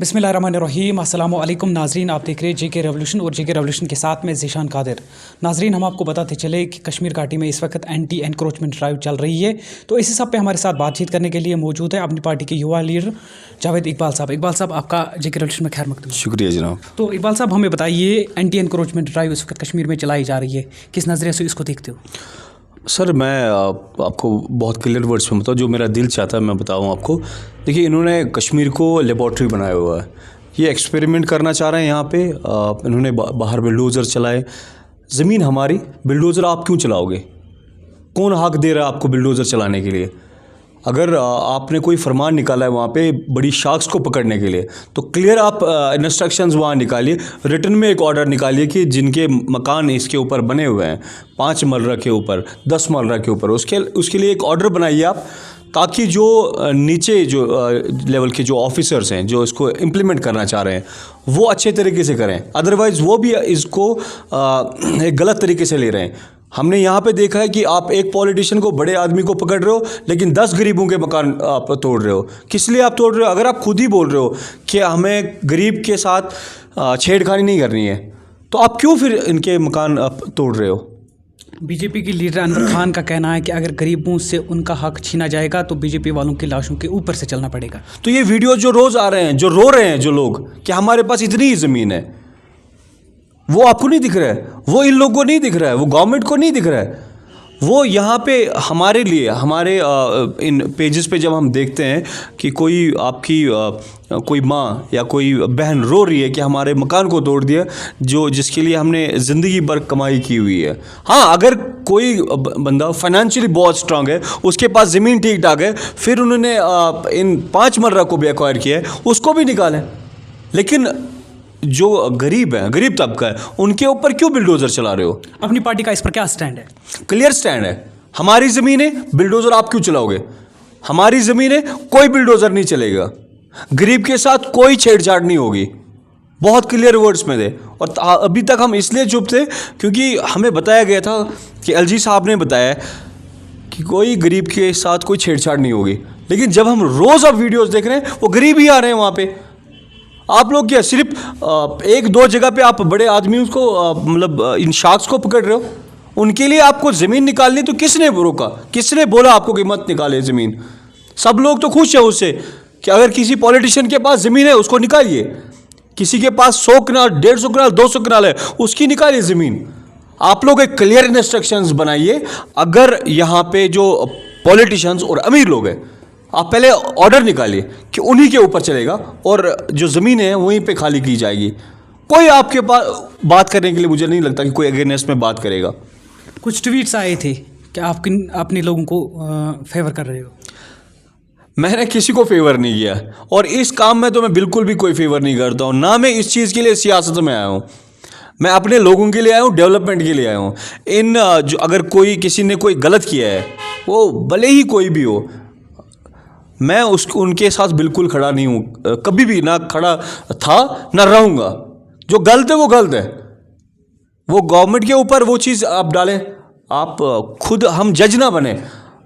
बिस्मिल्लाहिर्रहमानिर्रहीम अस्सलामु अलैकुम नाजरीन, आप देख रहे हैं जेके रेवोल्यूशन और जेके रेवोल्यूशन के साथ में ज़ीशान कादिर। नाजरीन, हम आपको बताते चले कि कश्मीर घाटी में इस वक्त एंटी एनक्रोचमेंट ड्राइव चल रही है। तो इसी सब पे हमारे साथ बातचीत करने के लिए मौजूद है अपनी पार्टी के युवा लीडर जावेद इकबाल साहब। इकबाल साहब, आपका जेके रेवोल्यूशन में खैर मकदम। शुक्रिया जनाब। तो इकबाल साहब, हमें बताइए, एंटी एनक्रोचमेंट ड्राइव इस वक्त कश्मीर में चलाई जा रही है, किस नज़रिए से इसको देखते हो? सर, मैं आपको बहुत क्लियर वर्ड्स में बताऊँ, जो मेरा दिल चाहता है मैं बताऊँ आपको। देखिए, इन्होंने कश्मीर को लेबॉर्ट्री बनाया हुआ है, ये एक्सपेरिमेंट करना चाह रहे हैं यहाँ पे। इन्होंने बाहर बिल्डोज़र चलाए। ज़मीन हमारी, बिल्डोज़र आप क्यों चलाओगे? कौन हक दे रहा है आपको बिल्डोज़र चलाने के लिए? अगर आपने कोई फरमान निकाला है वहाँ पे बड़ी शार्क्स को पकड़ने के लिए, तो क्लियर आप इंस्ट्रक्शंस वहाँ निकालिए, रिटर्न में एक ऑर्डर निकालिए कि जिनके मकान इसके ऊपर बने हुए हैं 5 मरला के ऊपर, 10 मरला के ऊपर, उसके लिए एक ऑर्डर बनाइए आप, ताकि जो नीचे जो लेवल के जो ऑफिसर्स हैं जो इसको इम्प्लीमेंट करना चाह रहे हैं वो अच्छे तरीके से करें। अदरवाइज़ वो भी इसको एक गलत तरीके से ले रहे हैं। हमने यहाँ पे देखा है कि आप एक पॉलिटिशियन को, बड़े आदमी को पकड़ रहे हो, लेकिन 10 गरीबों के मकान आप तोड़ रहे हो। किस लिए आप तोड़ रहे हो? अगर आप खुद ही बोल रहे हो कि हमें गरीब के साथ छेड़खानी नहीं करनी है, तो आप क्यों फिर इनके मकान आप तोड़ रहे हो? बीजेपी की लीडर अनवर खान का कहना है कि अगर गरीबों से उनका हक छीना जाएगा तो बीजेपी वालों की लाशों के ऊपर से चलना पड़ेगा। तो ये वीडियो जो रोज़ आ रहे हैं, जो रो रहे हैं जो लोग कि हमारे पास इतनी ही ज़मीन है, वो आपको नहीं दिख रहा है, वो इन लोगों को नहीं दिख रहा है, वो गवर्नमेंट को नहीं दिख रहा है। वो यहाँ पे हमारे लिए, हमारे इन पेजेस पे जब हम देखते हैं कि कोई आपकी कोई माँ या कोई बहन रो रही है कि हमारे मकान को तोड़ दिया, जिसके लिए हमने ज़िंदगी भर कमाई की हुई है। हाँ, अगर कोई बंदा फाइनेंशियली बहुत स्ट्रांग है, उसके पास ज़मीन ठीक ठाक है, फिर उन्होंने इन 5 मरला को भी एक्वायर किया है, उसको भी निकालें। लेकिन जो गरीब है, गरीब तबका है, उनके ऊपर क्यों बिल्डोज़र चला रहे हो? अपनी पार्टी का इस पर क्या स्टैंड है? क्लियर स्टैंड है। हमारी ज़मीन है, बिल्डोज़र आप क्यों चलाओगे? हमारी ज़मीन है, कोई बिल्डोज़र नहीं चलेगा, गरीब के साथ कोई छेड़छाड़ नहीं होगी। बहुत क्लियर वर्ड्स में थे। और अभी तक हम इसलिए चुप थे क्योंकि हमें बताया गया था कि एलजी साहब ने बताया कि कोई गरीब के साथ कोई छेड़छाड़ नहीं होगी। लेकिन जब हम रोज़ अब वीडियोज़ देख रहे हैं, वो गरीब ही आ रहे हैं वहाँ पर। आप लोग क्या सिर्फ एक दो जगह पे आप बड़े आदमियों को मतलब इन शार्क्स को पकड़ रहे हो? उनके लिए आपको ज़मीन निकालनी, तो किसने रोका? किसने बोला आपको कि मत निकाले ज़मीन? सब लोग तो खुश है उससे कि अगर किसी पॉलिटिशियन के पास ज़मीन है उसको निकालिए, किसी के पास 100 कनाल, 150 कनाल, 200 कनाल है, उसकी निकालिए ज़मीन। आप लोग एक क्लियर इंस्ट्रक्शंस बनाइए। अगर यहाँ पे जो पॉलिटिशियंस और अमीर लोग हैं, आप पहले ऑर्डर निकालिए कि उन्हीं के ऊपर चलेगा और जो ज़मीन है वहीं पे खाली की जाएगी। कोई आपके पास बात करने के लिए मुझे नहीं लगता कि कोई अगेंस्ट में बात करेगा। कुछ ट्वीट्स आए थे कि आप अपने लोगों को फेवर कर रहे हो। मैंने किसी को फेवर नहीं किया, और इस काम में तो मैं बिल्कुल भी कोई फेवर नहीं करता हूँ। ना मैं इस चीज़ के लिए सियासत में आया हूँ, मैं अपने लोगों के लिए आया हूँ, डेवलपमेंट के लिए आया हूँ। जो अगर किसी ने कोई गलत किया है, वो भले ही कोई भी हो, मैं उनके साथ बिल्कुल खड़ा नहीं हूँ, कभी भी ना खड़ा था ना रहूँगा। जो गलत है वो गलत है, वो गवर्नमेंट के ऊपर वो चीज़ आप डालें। आप खुद, हम जज ना बने।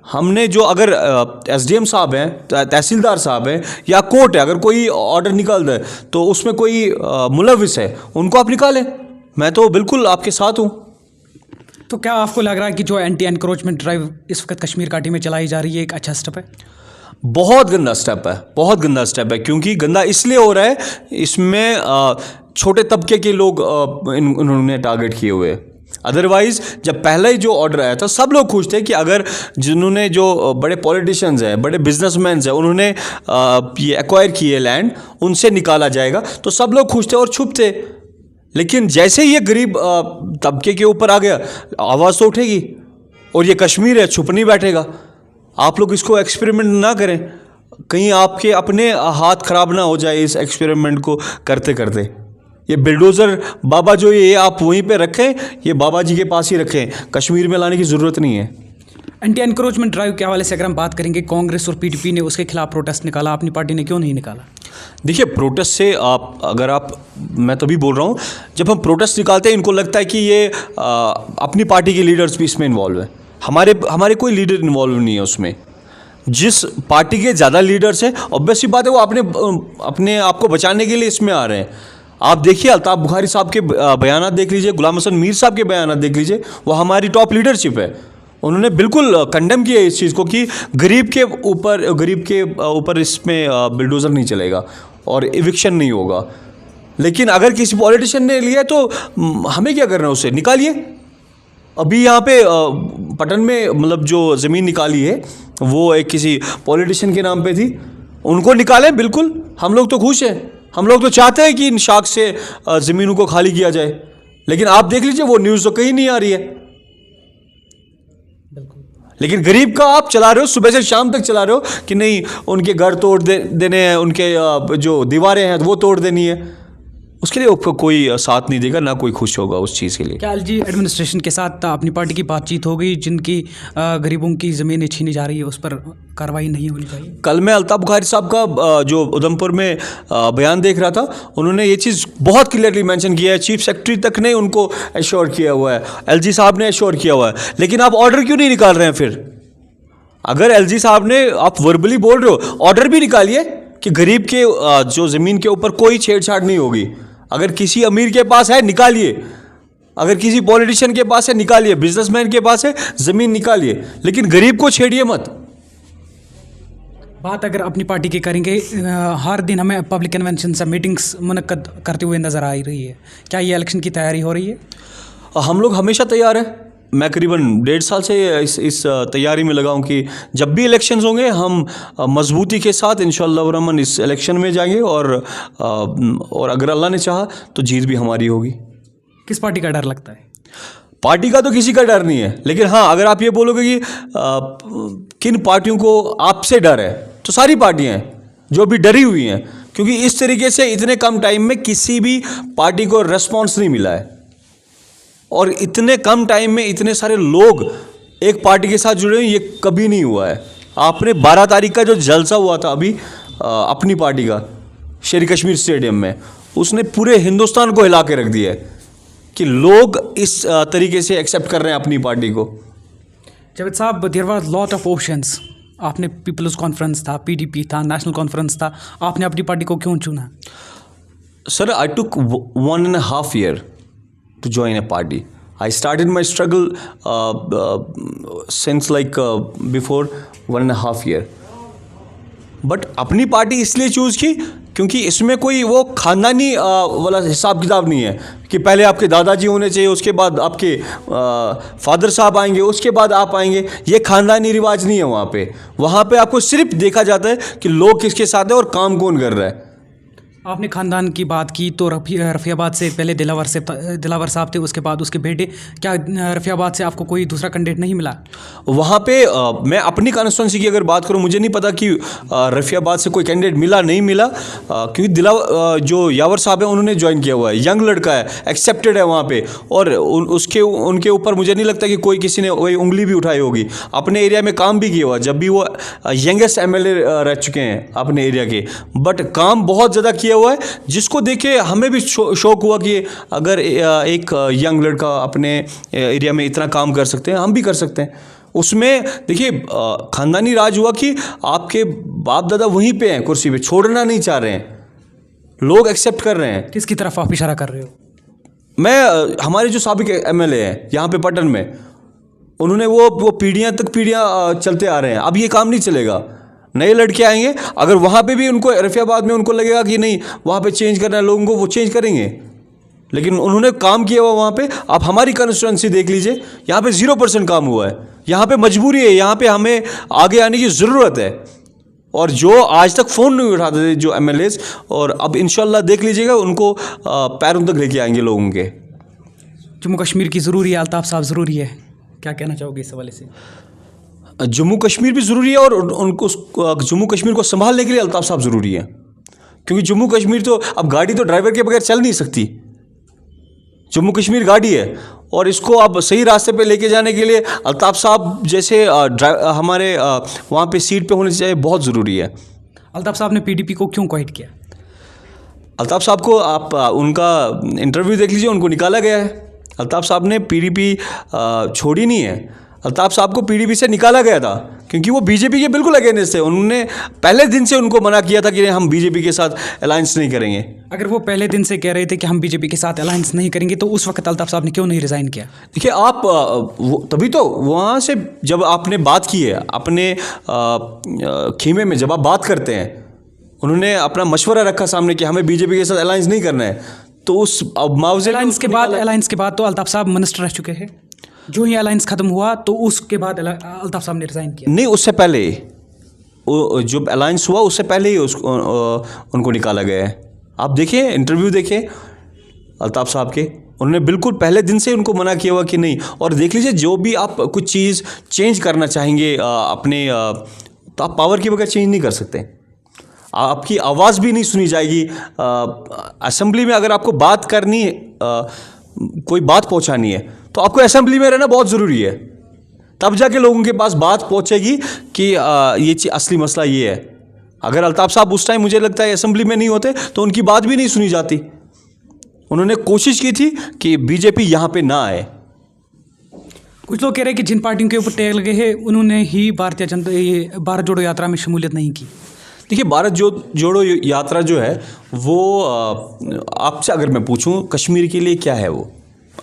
हमने जो, अगर एसडीएम साहब हैं, तहसीलदार साहब हैं या कोर्ट है, अगर कोई ऑर्डर निकाल दे तो उसमें कोई मुलविस है, उनको आप निकालें। मैं तो बिल्कुल आपके साथ हूँ। तो क्या आपको लग रहा है कि जो एंटी एनक्रोचमेंट ड्राइव इस वक्त कश्मीर घाटी में चलाई जा रही है एक अच्छा स्टेप है? बहुत गंदा स्टेप है, बहुत गंदा स्टेप है। क्योंकि गंदा इसलिए हो रहा है, इसमें छोटे तबके के लोग उन्होंने टारगेट किए हुए। अदरवाइज़ जब पहले ही जो ऑर्डर आया था, सब लोग खुश थे कि अगर जिन्होंने, जो बड़े पॉलिटिशियंस हैं, बड़े बिजनेसमैन हैं, उन्होंने ये एक्वायर किए लैंड, उनसे निकाला जाएगा, तो सब लोग खुश थे और चुप थे। लेकिन जैसे ही ये गरीब तबके के ऊपर आ गया, आवाज़ तो उठेगी। और ये कश्मीर है, छुप नहीं बैठेगा। आप लोग इसको एक्सपेरिमेंट ना करें, कहीं आपके अपने हाथ खराब ना हो जाए इस एक्सपेरिमेंट को करते करते। ये बिल्डोज़र बाबा जो ये आप वहीं पे रखें, ये बाबा जी के पास ही रखें, कश्मीर में लाने की ज़रूरत नहीं है। एंटी एनक्रोचमेंट ड्राइव के हवाले से अगर हम बात करेंगे, कांग्रेस और पीडीपी ने उसके खिलाफ प्रोटेस्ट निकाला, अपनी पार्टी ने क्यों नहीं निकाला? देखिए, प्रोटेस्ट से मैं तभी बोल रहा हूँ, जब हम प्रोटेस्ट निकालते हैं, इनको लगता है कि ये अपनी पार्टी के लीडर्स भी इसमें इन्वॉल्व है। हमारे कोई लीडर इन्वॉल्व नहीं है उसमें। जिस पार्टी के ज़्यादा लीडर्स हैं, ऑब्वियस सी बात है वो अपने आप को बचाने के लिए इसमें आ रहे हैं। आप देखिए अल्ताफ बुखारी साहब के बयानात देख लीजिए, गुलाम हसन मीर साहब के बयानात देख लीजिए, वो हमारी टॉप लीडरशिप है। उन्होंने बिल्कुल कंडेम किया इस चीज़ को कि गरीब के ऊपर इसमें बिल्डोज़र नहीं चलेगा और इविक्शन नहीं होगा। लेकिन अगर किसी पॉलिटिशियन ने लिया तो हमें क्या करना है, उसे निकालिए। अभी यहाँ पे पटन में मतलब जो ज़मीन निकाली है वो एक किसी पॉलिटिशियन के नाम पे थी, उनको निकालें, बिल्कुल हम लोग तो खुश हैं। हम लोग तो चाहते हैं कि इन शाख से ज़मीनों को खाली किया जाए, लेकिन आप देख लीजिए वो न्यूज़ तो कहीं नहीं आ रही है। लेकिन गरीब का आप चला रहे हो, सुबह से शाम तक चला रहे हो कि नहीं उनके घर तोड़ देने हैं, उनके जो दीवारें हैं वो तोड़ देनी है। उसके लिए आपको कोई साथ नहीं देगा, ना कोई खुश होगा उस चीज़ के लिए। क्या एलजी एडमिनिस्ट्रेशन के साथ अपनी पार्टी की बातचीत हो गई, जिनकी गरीबों की ज़मीनें छीनी जा रही है उस पर कार्रवाई नहीं होनी चाहिए? कल मैं अल्ताफ बुखारी साहब का जो उधमपुर में बयान देख रहा था, उन्होंने ये चीज़ बहुत क्लियरली मेंशन किया है। चीफ सेक्रेटरी तक ने उनको एश्योर किया हुआ है, एलजी साहब ने एश्योर किया हुआ है। लेकिन आप ऑर्डर क्यों नहीं निकाल रहे हैं फिर? अगर एलजी साहब ने, आप वर्बली बोल रहे हो, ऑर्डर भी निकालिए कि गरीब के जो ज़मीन के ऊपर कोई छेड़छाड़ नहीं होगी। अगर किसी अमीर के पास है निकालिए, अगर किसी पॉलिटिशियन के पास है निकालिए, बिजनेसमैन के पास है ज़मीन निकालिए, लेकिन गरीब को छेड़िए मत। बात अगर अपनी पार्टी की करेंगे, हर दिन हमें पब्लिक कन्वेंशन से मीटिंग्स मुनक्कद करते हुए नज़र आ रही है, क्या ये इलेक्शन की तैयारी हो रही है? हम लोग हमेशा तैयार हैं। मैं करीबन 1.5 साल से इस तैयारी में लगा हूँ कि जब भी इलेक्शंस होंगे हम मजबूती के साथ इंशाअल्लाह रहमान इस इलेक्शन में जाएंगे और अगर अल्लाह ने चाहा तो जीत भी हमारी होगी। किस पार्टी का डर लगता है? पार्टी का तो किसी का डर नहीं है, लेकिन हाँ अगर आप ये बोलोगे कि किन पार्टियों को आपसे डर है, तो सारी पार्टियाँ हैं जो भी डरी हुई हैं, क्योंकि इस तरीके से इतने कम टाइम में किसी भी पार्टी को रेस्पॉन्स नहीं मिला है। और इतने कम टाइम में इतने सारे लोग एक पार्टी के साथ जुड़े हुए, ये कभी नहीं हुआ है। आपने 12 तारीख का जो जलसा हुआ था अभी अपनी पार्टी का शेर कश्मीर स्टेडियम में, उसने पूरे हिंदुस्तान को हिला के रख दिया है कि लोग इस तरीके से एक्सेप्ट कर रहे हैं अपनी पार्टी को। Javed sahab, there was lot of options. आपने पीपल्स कॉन्फ्रेंस था, पीडीपी था, नेशनल कॉन्फ्रेंस था, आपने अपनी पार्टी को क्यों चुना? Sir, I took 1.5 year to join a party. I started my struggle since before 1.5 year. But अपनी पार्टी इसलिए चूज़ की क्योंकि इसमें कोई वो ख़ानदानी वाला हिसाब किताब नहीं है कि पहले आपके दादाजी होने चाहिए, उसके बाद आपके फादर साहब आएंगे, उसके बाद आप आएंगे। ये ख़ानदानी रिवाज नहीं है वहाँ पे आपको सिर्फ देखा जाता है कि लोग किसके साथ हैं और काम कौन कर रहा है। आपने ख़ानदान की बात की तो रफ़ियाबाद से पहले दिलावर साहब थे, उसके बाद उसके बेटे। क्या रफ़ियाबाद से आपको कोई दूसरा कैंडिडेट नहीं मिला? वहाँ पे मैं अपनी कॉन्स्टिट्यूंसी की अगर बात करूँ, मुझे नहीं पता कि रफ़ियाबाद से कोई कैंडिडेट मिला नहीं मिला, क्योंकि जो यावर साहब है उन्होंने ज्वाइन किया हुआ है, यंग लड़का है, एक्सेप्टेड है वहाँ पे, और उनके ऊपर मुझे नहीं लगता कि किसी ने वही उंगली भी उठाई होगी। अपने एरिया में काम भी किया हुआ, जब भी वो यंगेस्ट MLA रह चुके हैं अपने एरिया के, बट काम बहुत ज़्यादा किया हुआ है, जिसको देखे हमें भी शौक हुआ कि अगर एक यंग लड़का अपने एरिया में इतना काम कर सकते हैं, हम भी कर सकते हैं। उसमें देखिए ख़ानदानी राज हुआ कि आपके बाप दादा वहीं पे हैं, कुर्सी पे, छोड़ना नहीं चाह रहे हैं, लोग एक्सेप्ट कर रहे हैं। किसकी तरफ आप इशारा कर रहे हो? मैं हमारे जो साबिक MLA हैं यहाँ पे पटन में, उन्होंने वो पीढ़ियाँ चलते आ रहे हैं। अब ये काम नहीं चलेगा, नए लड़के आएंगे, अगर वहाँ पे भी उनको रफ़ियाबाद में उनको लगेगा कि नहीं वहाँ पे चेंज करना है लोगों को, वो चेंज करेंगे। लेकिन उन्होंने काम किया हुआ वहाँ पे। आप हमारी कॉन्स्टिट्यूंसी देख लीजिए, यहाँ पे 0% काम हुआ है। यहाँ पे मजबूरी है, यहाँ पे हमें आगे आने की ज़रूरत है। और जो आज तक फ़ोन नहीं उठाते थे जो MLAs, और अब इंशाल्लाह देख लीजिएगा उनको पैरों तक लेके आएंगे लोगों के। जम्मू कश्मीर की ज़रूरी है, अल्ताफ़ साहब ज़रूरी है, क्या कहना चाहोगे इस हवाले से? जम्मू कश्मीर भी ज़रूरी है और उनको जम्मू कश्मीर को संभालने के लिए अल्ताफ़ साहब ज़रूरी है, क्योंकि जम्मू कश्मीर तो अब गाड़ी तो ड्राइवर के बगैर चल नहीं सकती। जम्मू कश्मीर गाड़ी है और इसको अब सही रास्ते पे लेके जाने के लिए अल्ताफ़ साहब जैसे हमारे वहाँ पे सीट पे होने चाहिए, बहुत ज़रूरी है। अल्ताफ़ साहब ने PDP को क्यों क्वाइट किया? अल्ताफ़ साहब को आप उनका इंटरव्यू देख लीजिए, उनको निकाला गया है। अल्ताफ़ साहब ने PDP छोड़ी नहीं है। अल्ताफ साहब को पीडीपी से निकाला गया था क्योंकि वो बीजेपी के बिल्कुल अगेंस्ट थे। उन्होंने पहले दिन से उनको मना किया था कि हम बीजेपी के साथ अलायंस नहीं करेंगे। अगर वो पहले दिन से कह रहे थे कि हम बीजेपी के साथ अलायंस नहीं करेंगे तो उस वक्त अल्ताफ साहब ने क्यों नहीं रिज़ाइन किया? देखिए आप तभी तो वहाँ से जब आपने बात की है अपने खेमे में, जब आप बात करते हैं, उन्होंने अपना मशवरा रखा सामने कि हमें बीजेपी के साथ अलायंस नहीं करना है, तो उस मुआवजे अलायंस के बाद तो अल्ताफ साहब मिनिस्टर रह चुके हैं। जो ही अलायंस खत्म हुआ तो उसके बाद अल्ताफ साहब ने रिज़ाइन किया। नहीं, उससे पहले जो अलायंस हुआ उससे पहले ही उनको निकाला गया है। आप देखिए, इंटरव्यू देखिए अल्ताफ साहब के, उन्होंने बिल्कुल पहले दिन से उनको मना किया हुआ कि नहीं। और देख लीजिए, जो भी आप कुछ चीज़ चेंज करना चाहेंगे अपने, तो आप पावर के बगैर चेंज नहीं कर सकते। आपकी आवाज़ भी नहीं सुनी जाएगी। असेंबली में अगर आपको बात करनी है, कोई बात पहुंचानी है, तो आपको असेंबली में रहना बहुत ज़रूरी है। तब जाके लोगों के पास बात पहुंचेगी कि ये असली मसला ये है। अगर अल्ताफ साहब उस टाइम, मुझे लगता है, असेंबली में नहीं होते तो उनकी बात भी नहीं सुनी जाती। उन्होंने कोशिश की थी कि बीजेपी यहाँ पे ना आए। कुछ लोग कह रहे हैं कि जिन पार्टियों के ऊपर टैग लगे हैं उन्होंने ही भारत जोड़ो यात्रा में शमूलियत नहीं की। देखिए, भारत जोड़ो यात्रा जो है वो आपसे अगर मैं पूछूं कश्मीर के लिए क्या है, वो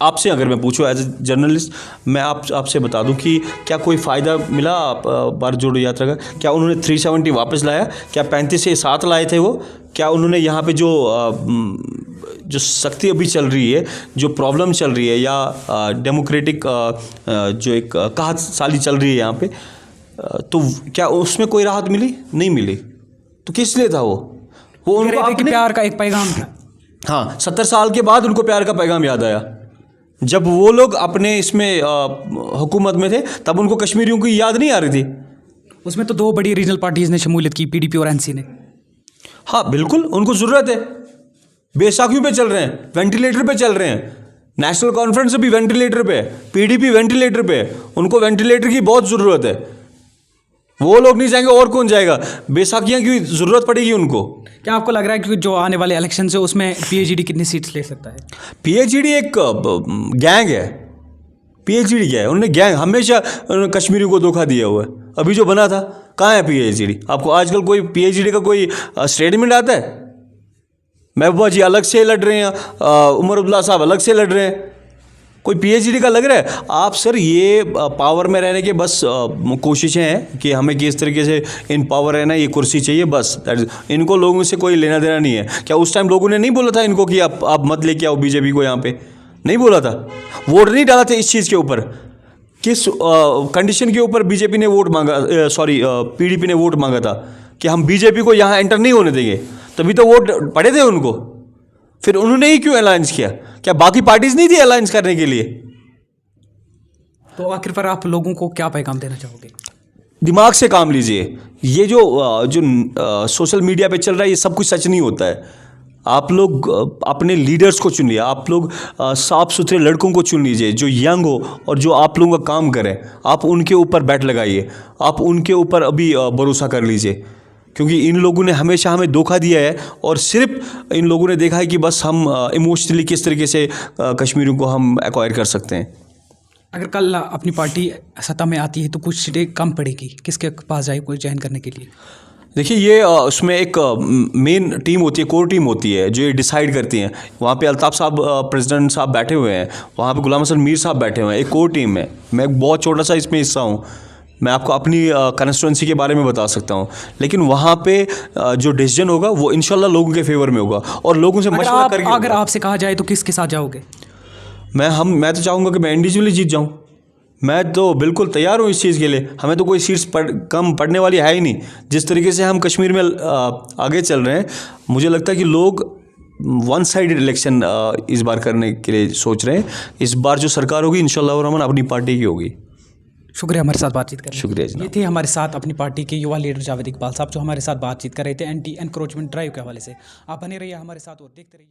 आपसे अगर मैं पूछूं एज ए जर्नलिस्ट, मैं आपसे बता दूं कि क्या कोई फ़ायदा मिला भारत जोड़ो यात्रा का? क्या उन्होंने 370 वापस लाया? क्या 35 से 7 लाए थे वो? क्या उन्होंने यहाँ पे जो सख्ती अभी चल रही है, जो प्रॉब्लम चल रही है, या डेमोक्रेटिक जो एक कहत साली चल रही है यहाँ पे, तो क्या उसमें कोई राहत मिली? नहीं मिली। तो किस लिए था वो उनको अपने प्यार का एक पैगाम था। हाँ, 70 साल के बाद उनको प्यार का पैगाम याद आया। जब वो लोग अपने इसमें हुकूमत में थे तब उनको कश्मीरियों की याद नहीं आ रही थी। उसमें तो 2 बड़ी रीजनल पार्टीज़ ने शमूलियत की, पीडीपी और एनसी ने। हाँ बिल्कुल, उनको ज़रूरत है। बेसाखियों पे चल रहे हैं, वेंटिलेटर पे चल रहे हैं। नेशनल कॉन्फ्रेंस भी वेंटिलेटर पे, पीडीपी वेंटिलेटर पे, उनको वेंटिलेटर की बहुत ज़रूरत है। वो लोग नहीं जाएंगे और कौन जाएगा? बेसाखियाँ की ज़रूरत पड़ेगी उनको। क्या आपको लग रहा है कि जो आने वाले इलेक्शन है उसमें पीएचडी कितनी सीट्स ले सकता है? पीएचडी एक गैंग है। पीएचडी क्या है? उन्होंने गैंग हमेशा कश्मीरियों को धोखा दिया हुआ है। अभी जो बना था, कहाँ है पीएचडी? आपको आजकल कोई पीएचडी का कोई स्टेटमेंट आता है? महबूबा जी अलग से लड़ रहे हैं, उमर अब्दुल्ला साहब अलग से लड़ रहे हैं। कोई पीएचडी का लग रहा है? आप सर, ये पावर में रहने के बस कोशिशें हैं कि हमें किस तरीके से इन पावर रहना, ये कुर्सी चाहिए बस। इनको लोगों से कोई लेना देना नहीं है। क्या उस टाइम लोगों ने नहीं बोला था इनको कि आप मत लेके आओ बीजेपी को यहाँ पे? नहीं बोला था? वोट नहीं डाला था इस चीज़ के ऊपर? किस कंडीशन के ऊपर बीजेपी ने वोट मांगा, पीडीपी ने वोट मांगा था कि हम बीजेपी को यहाँ एंटर नहीं होने देंगे? तभी तो वोट पड़े थे उनको। फिर उन्होंने ही क्यों अलायंस किया? क्या बाकी पार्टीज नहीं थी अलायंस करने के लिए? तो आखिर पर आप लोगों को क्या पैगाम देना चाहोगे? दिमाग से काम लीजिए। ये जो सोशल मीडिया पे चल रहा है, ये सब कुछ सच नहीं होता है। आप लोग अपने लीडर्स को चुनिए। आप लोग साफ सुथरे लड़कों को चुन लीजिए जो यंग हो और जो आप लोगों का काम करें। आप उनके ऊपर बैट लगाइए, आप उनके ऊपर अभी भरोसा कर लीजिए, क्योंकि इन लोगों ने हमेशा हमें धोखा दिया है और सिर्फ इन लोगों ने देखा है कि बस हम इमोशनली किस तरीके से कश्मीरियों को हम एक्वायर कर सकते हैं। अगर कल अपनी पार्टी सत्ता में आती है तो कुछ सीटें कम पड़ेगी, किसके पास जाए कोई ज्वाइन करने के लिए? देखिए, ये उसमें एक मेन टीम होती है, कोर टीम होती है जो ये डिसाइड करती है। वहाँ पे अल्ताफ़ साहब प्रेसिडेंट साहब बैठे हुए हैं, वहाँ पे गुलाम हसन मीर साहब बैठे हुए हैं, एक कोर टीम है। मैं एक बहुत छोटा सा इसमें हिस्सा हूँ। मैं आपको अपनी कंस्टिट्यूंसी के बारे में बता सकता हूँ, लेकिन वहाँ पे जो डिसीजन होगा वो इंशाल्लाह लोगों के फेवर में होगा और लोगों से मशवरा करके। अगर आपसे कहा जाए तो किसके साथ जाओगे? मैं तो चाहूँगा कि मैं इंडिविजुअली जीत जाऊँ। मैं तो बिल्कुल तैयार हूँ इस चीज़ के लिए। हमें तो कोई सीट्स कम पड़ने वाली है ही नहीं। जिस तरीके से हम कश्मीर में आगे चल रहे हैं, मुझे लगता है कि लोग वन साइडेड इलेक्शन इस बार करने के लिए सोच रहे हैं। इस बार जो सरकार होगी इंशाल्लाह रहमान अपनी पार्टी की होगी। शुक्रिया हमारे साथ बातचीत करने। शुक्रिया जी। ये थे हमारे साथ अपनी पार्टी के युवा लीडर जावेद इकबाल साहब, जो हमारे साथ बातचीत कर रहे थे एंटी एनक्रोचमेंट ड्राइव के हवाले से। आप बने रहिए हमारे साथ और देखते रहिए।